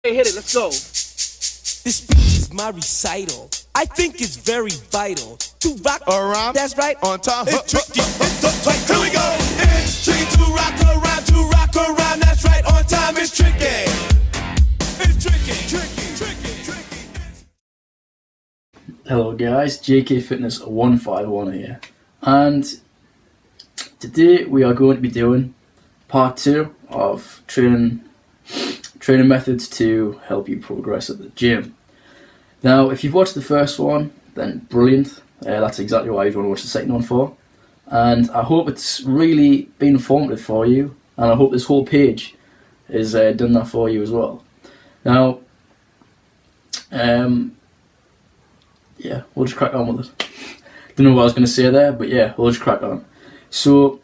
Hey, hit it, let's go. This speech is my recital. I think it's very vital to rock around. That's right. On time. It's tricky. Here we go. It's tricky to rock around, to rock around. That's right. On time. It's tricky. It's tricky. Hello guys, JK Fitness 151 here, and today we are going to be doing part 2 of training methods to help you progress at the gym. Now, if you've watched the first one, then brilliant. That's exactly why you'd want to watch the second one for. And I hope it's really been informative for you, and I hope this whole page has done that for you as well. Now, yeah, we'll just crack on with it. Don't know what I was going to say there, but yeah, we'll just crack on. So,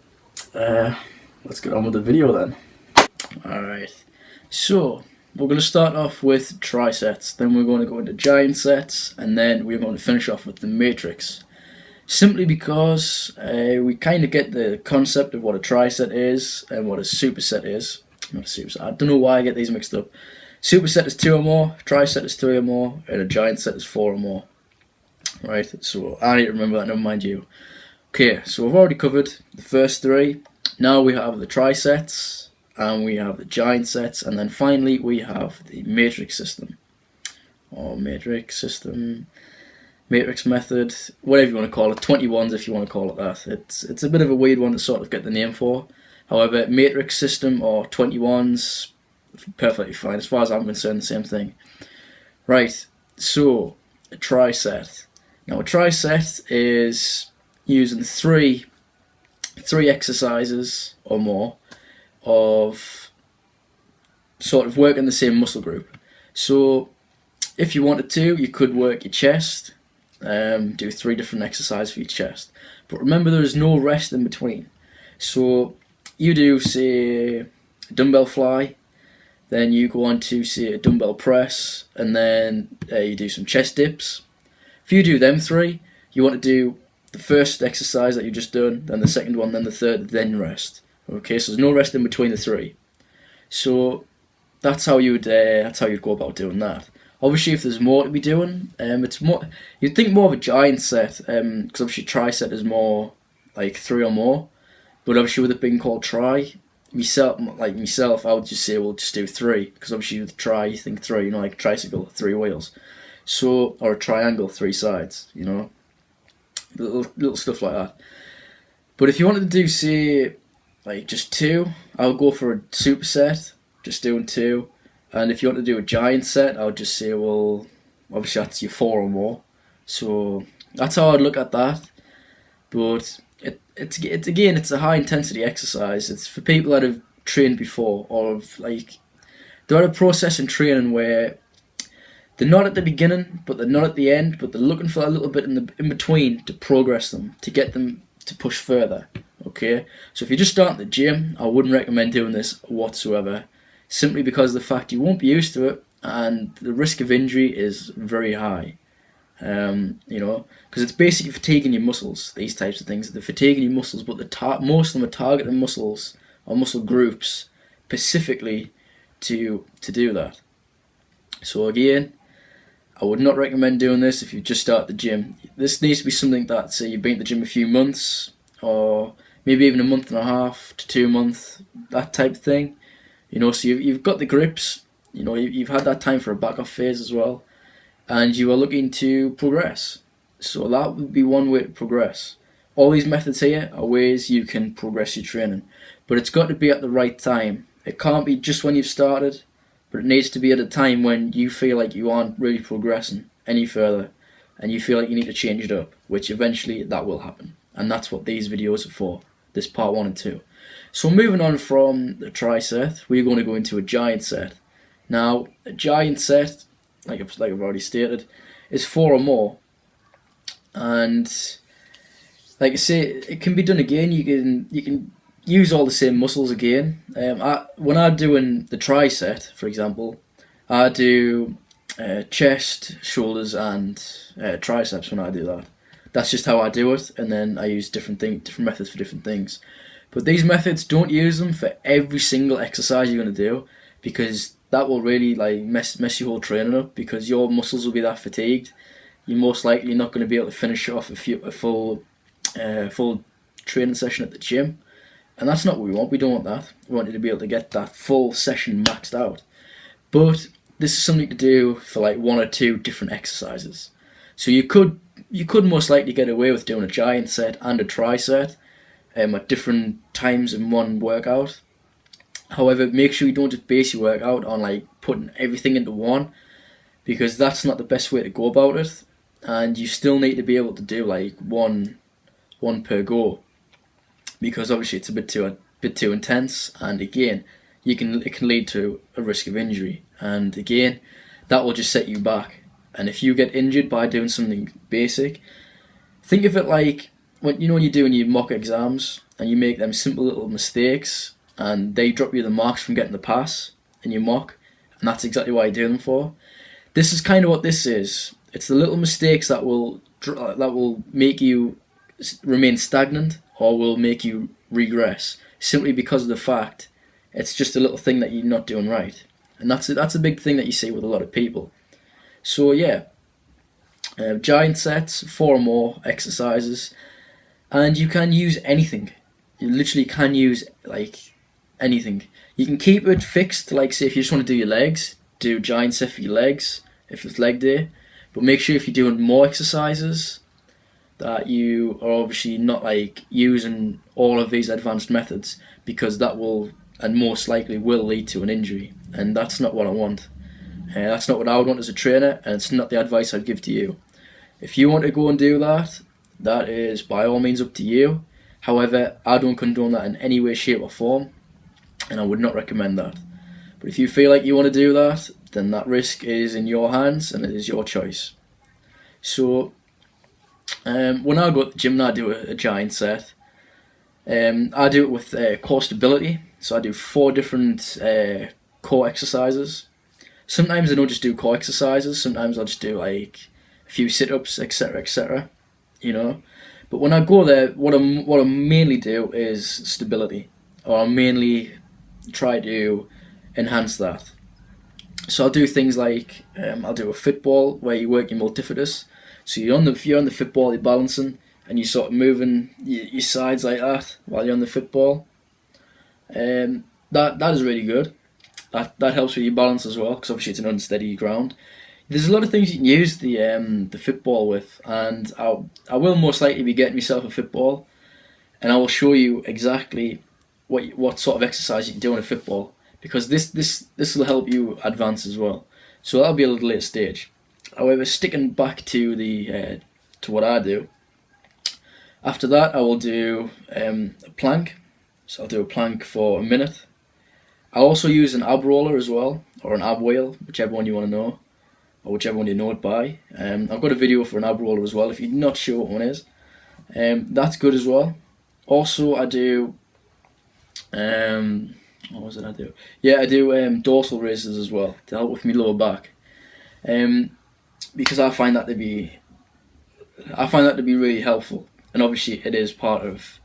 let's get on with the video then. Alright, so we're going to start off with trisets, then we're going to go into giant sets, and then we're going to finish off with the matrix. Simply because we kind of get the concept of what a triset is and what a superset is. Not a superset, I don't know why I get these mixed up. Superset is 2 or more, triset is 3 or more, and a giant set is 4 or more. Right, so I need to remember that, never mind you. Okay, so we've already covered the first 3. Now we have the trisets, and we have the giant sets, and then finally we have the matrix system. Or matrix system, matrix method, whatever you want to call it, 21s if you want to call it that. It's a bit of a weird one to sort of get the name for. However, matrix system or 21s, perfectly fine. As far as I'm concerned, the same thing. Right, so a triset. Now a triset is using three exercises or more of sort of working the same muscle group. So if you wanted to, you could work your chest, do 3 different exercises for your chest. But remember, there is no rest in between. So you do, say, a dumbbell fly, then you go on to, say, a dumbbell press, and then you do some chest dips. If you do them 3, you want to do the first exercise that you've just done, then the second one, then the third, then rest. Okay, so there's no rest in between the 3. So that's how you'd go about doing that. Obviously, if there's more to be doing, it's more. You'd think more of a giant set, because obviously tricep is more like 3 or more. But obviously, with it being called myself, I would just say we'll just do 3, because obviously with tri, you think 3, like a tricycle, 3 wheels. So, or a triangle, 3 sides, little stuff like that. But if you wanted to do, say, like just 2, I would go for a superset, just doing 2. And if you want to do a giant set, I would just say, well, obviously that's your 4 or more. So that's how I'd look at that. But it's a high intensity exercise. It's for people that have trained before, or they're at a process in training where they're not at the beginning, but they're not at the end, but they're looking for a little bit in between to progress them, to get them to push further. Okay, so if you just start at the gym, I wouldn't recommend doing this whatsoever, simply because of the fact you won't be used to it, and the risk of injury is very high. Because it's basically fatiguing your muscles. These types of things, they're fatiguing your muscles, but most of them are targeting muscles or muscle groups specifically to do that. So again, I would not recommend doing this if you just start the gym. This needs to be something that, say, you've been at the gym a few months, or maybe even a month and a half to 2 months, that type of thing. So you've got the grips. You've had that time for a back off phase as well, and you are looking to progress. So that would be one way to progress. All these methods here are ways you can progress your training, but it's got to be at the right time. It can't be just when you've started, but it needs to be at a time when you feel like you aren't really progressing any further, and you feel like you need to change it up, which eventually that will happen. And that's what these videos are for, this part 1 and 2. So moving on from the triset, we're going to go into a giant set. Now, a giant set, like I've already stated, is 4 or more. And like I say, it can be done again. You can use all the same muscles again. When I'm doing the triset, for example, I do chest, shoulders, and triceps when I do that. That's just how I do it, and then I use different methods for different things. But these methods, don't use them for every single exercise you're going to do, because that will really like mess your whole training up, because your muscles will be that fatigued. You're most likely not going to be able to finish off a full training session at the gym, and that's not what we want. We don't want that. We want you to be able to get that full session maxed out. But this is something to do for like 1 or 2 different exercises. So you could most likely get away with doing a giant set and a tri set at different times in one workout. However, make sure you don't just base your workout on like putting everything into one, because that's not the best way to go about it. And you still need to be able to do like one per go, because obviously it's a bit too intense, and again it can lead to a risk of injury, and again that will just set you back. And if you get injured by doing something basic, think of it like when you're doing your mock exams and you make them simple little mistakes and they drop you the marks from getting the pass in your mock, and that's exactly what you do them for. This is kind of what this is. It's the little mistakes that will make you remain stagnant or will make you regress, simply because of the fact it's just a little thing that you're not doing right. And that's a big thing that you see with a lot of people. So yeah, giant sets, 4 or more exercises, and you can use anything. You literally can use like anything. You can keep it fixed, like say if you just want to do your legs, do giant set for your legs if it's leg day. But make sure if you're doing more exercises that you are obviously not like using all of these advanced methods, because that will and most likely will lead to an injury, and that's not what I want. That's not what I would want as a trainer, and it's not the advice I'd give to you. If you want to go and do that, that is by all means up to you. However, I don't condone that in any way, shape or form, and I would not recommend that. But if you feel like you want to do that, then that risk is in your hands and it is your choice. So when I go to the gym and I do a giant set, I do it with core stability. So I do 4 different core exercises. Sometimes I don't just do core exercises. Sometimes I'll just do like a few sit-ups, etc., etc. But when I go there, what I mainly do is stability, or I mainly try to enhance that. So I'll do things like I'll do a football where you work your multifidus. So if you're on the football, you're balancing and you're sort of moving your sides like that while you're on the football. That is really good. That helps with your balance as well, because obviously it's an unsteady ground. There's a lot of things you can use the football with, and I will most likely be getting myself a football, and I will show you exactly what sort of exercise you can do on a football, because this will help you advance as well. So that'll be a little later stage. However, sticking back to to what I do, after that I will do a plank. So I'll do a plank for a minute. I'll also use an ab roller as well, or an ab wheel, whichever one you want to know, or whichever one you know it by. I've got a video for an ab roller as well if you're not sure what one is. That's good as well. Also I do, what was it I do? Yeah, I do dorsal raises as well to help with my lower back. Because I find that to be really helpful, and obviously it is part of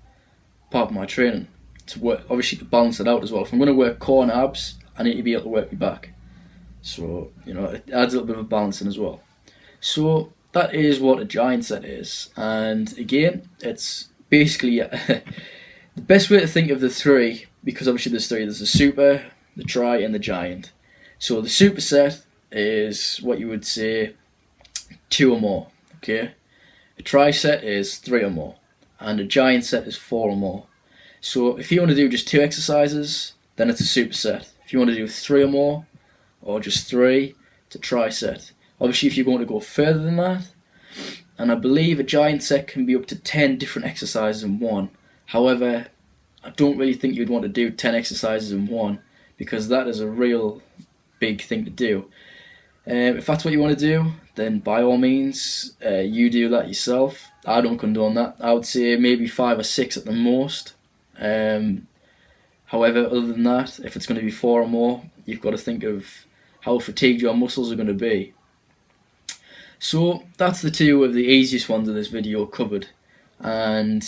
my training to work, obviously to balance it out as well. If I'm going to work core and abs, I need to be able to work my back. So it adds a little bit of balancing as well. So that is what a giant set is, and again, it's basically the best way to think of the 3, because obviously there's 3. There's the super, the tri, and the giant. So the super set is what you would say 2 or more. Okay, a tri set is 3 or more, and a giant set is 4 or more. So if you want to do just 2 exercises, then it's a super set. If you want to do 3 or more, or just 3, it's a tri set. Obviously if you're going to go further than that, and I believe a giant set can be up to 10 different exercises in one. However, I don't really think you'd want to do 10 exercises in one, because that is a real big thing to do. If that's what you want to do, then by all means, you do that yourself. I don't condone that. I would say maybe 5 or 6 at the most. However, other than that, if it's going to be 4 or more, you've got to think of how fatigued your muscles are going to be. So that's the 2 of the easiest ones of this video covered, and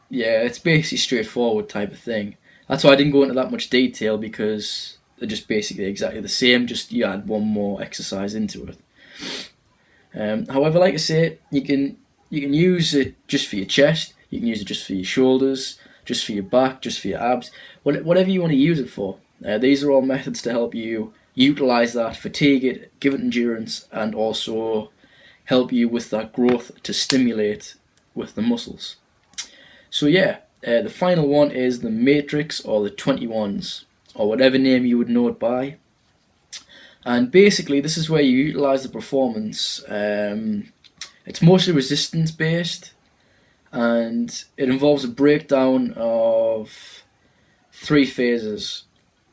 yeah, it's basically straightforward type of thing. That's why I didn't go into that much detail, because they're just basically exactly the same, just you add one more exercise into it. However, like I say, you can use it just for your chest, you can use it just for your shoulders, just for your back, just for your abs, whatever you want to use it for. These are all methods to help you utilize that, fatigue it, give it endurance, and also help you with that growth to stimulate with the muscles. So yeah, the final one is the Matrix or the 21s, or whatever name you would know it by. And basically this is where you utilize the performance. It's mostly resistance based, and it involves a breakdown of 3 phases.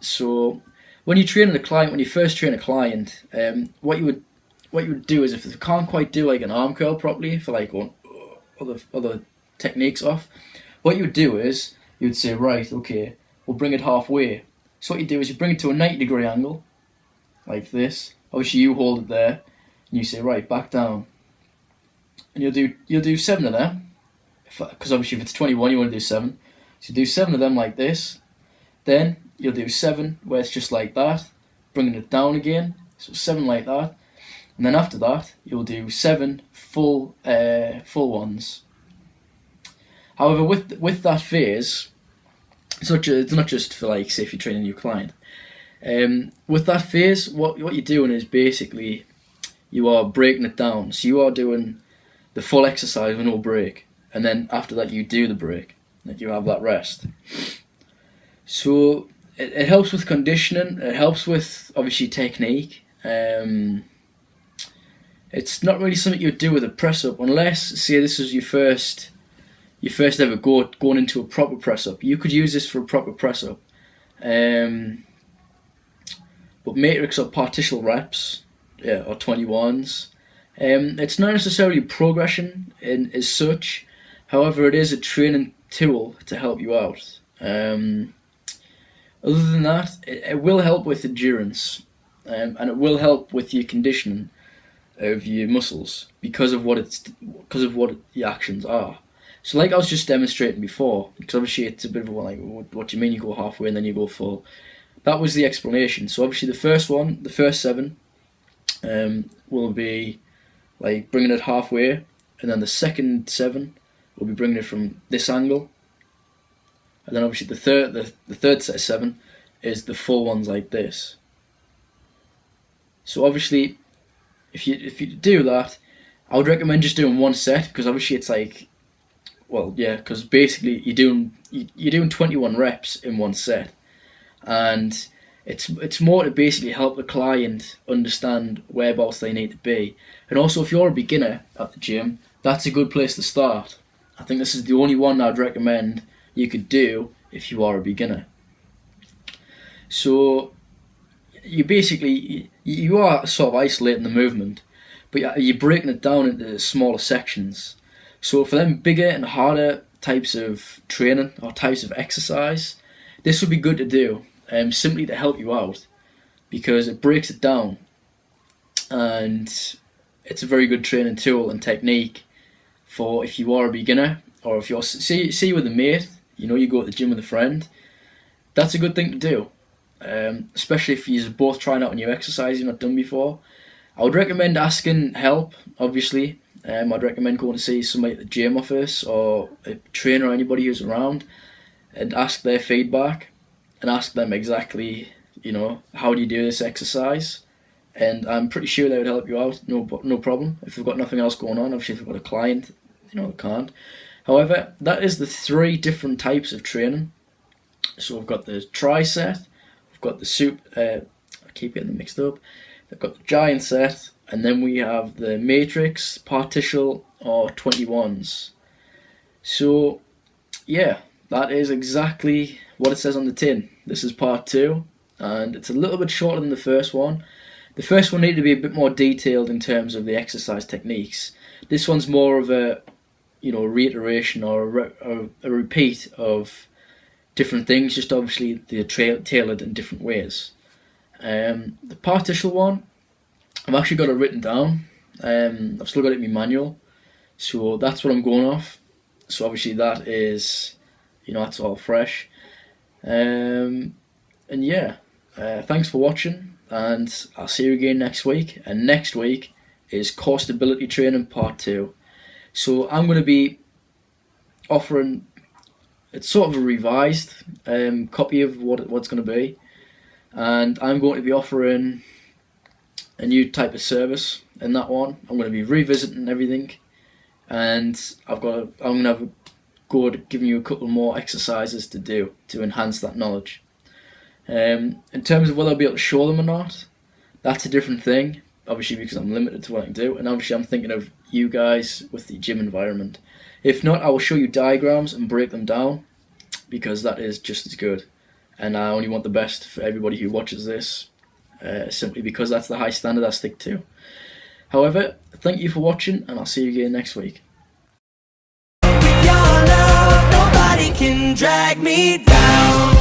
So when you train a client, when you first train a client, what you would do is, if they can't quite do like an arm curl properly for like other techniques off, what you would do is you would say, right, okay, we'll bring it halfway. So what you do is you bring it to a 90-degree angle, like this. Obviously you hold it there, and you say, right, back down, and you'll do 7 of them, because obviously if it's 21 you want to do 7. So you do 7 of them like this. Then you'll do 7 where it's just like that, bringing it down again, so 7 like that, and then after that you'll do 7 full ones. However, with that phase, it's not just for, like, say if you're training a new client. With that phase, what you're doing is basically you are breaking it down. So you are doing the full exercise with no break, and then after that you do the break, like you have that rest. So it helps with conditioning, it helps with obviously technique. It's not really something you would do with a press up, unless, say, this is your first ever going into a proper press up. You could use this for a proper press up. But matrix or partial reps, or 21s, it's not necessarily progression as such. However, it is a training tool to help you out. Other than that, it will help with endurance, and it will help with your conditioning of your muscles because of what the actions are. So, like I was just demonstrating before, because obviously it's a bit of a, like, what do you mean you go halfway and then you go full? That was the explanation. So obviously the first 7, will be like bringing it halfway, and then the second 7 will be bringing it from this angle, and then obviously the third set of 7 is the full ones like this. So obviously, if you do that, I would recommend just doing 1 set, because obviously it's like, well, yeah, because basically you're doing 21 reps in 1 set, and it's more to basically help the client understand whereabouts they need to be. And also, if you're a beginner at the gym, that's a good place to start. I think this is the only one I'd recommend you could do if you are a beginner. So you basically you are sort of isolating the movement, but you're breaking it down into smaller sections. So for them bigger and harder types of training or types of exercise, this would be good to do, simply to help you out, because it breaks it down, and it's a very good training tool and technique for if you are a beginner, or if you're see with a mate, you go to the gym with a friend. That's a good thing to do, especially if you're both trying out a new exercise you've not done before. I would recommend asking help, obviously. I'd recommend going to see somebody at the gym office or a trainer or anybody who's around, and ask their feedback and ask them exactly, how do you do this exercise? And I'm pretty sure they would help you out, no problem. If you've got nothing else going on, obviously if you've got a client, they can't. However, that is the 3 different types of training. So we've got the tri set, we've got the I keep getting them mixed up. They've got the giant set, and then we have the matrix, partial, or 21s. So, yeah, that is exactly what it says on the tin. This is part 2, and it's a little bit shorter than the first one. The first one needed to be a bit more detailed in terms of the exercise techniques. This one's more of a, reiteration or a repeat of different things, just obviously they're tailored in different ways. The partial one, I've actually got it written down. I've still got it in my manual, so that's what I'm going off. So obviously that is, that's all fresh. And yeah, thanks for watching, and I'll see you again next week. And next week is Core Stability Training Part 2. So I'm going to be offering, it's sort of a revised copy of what it's going to be, and I'm going to be offering a new type of service in that one. I'm going to be revisiting everything, and I'm going to have a go at giving you a couple more exercises to do to enhance that knowledge. In terms of whether I'll be able to show them or not, that's a different thing, obviously, because I'm limited to what I can do, and obviously I'm thinking of you guys with the gym environment. If not, I will show you diagrams and break them down, because that is just as good, and I only want the best for everybody who watches this, simply because that's the high standard I stick to. However, thank you for watching, and I'll see you again next week. With your love, nobody can drag me down.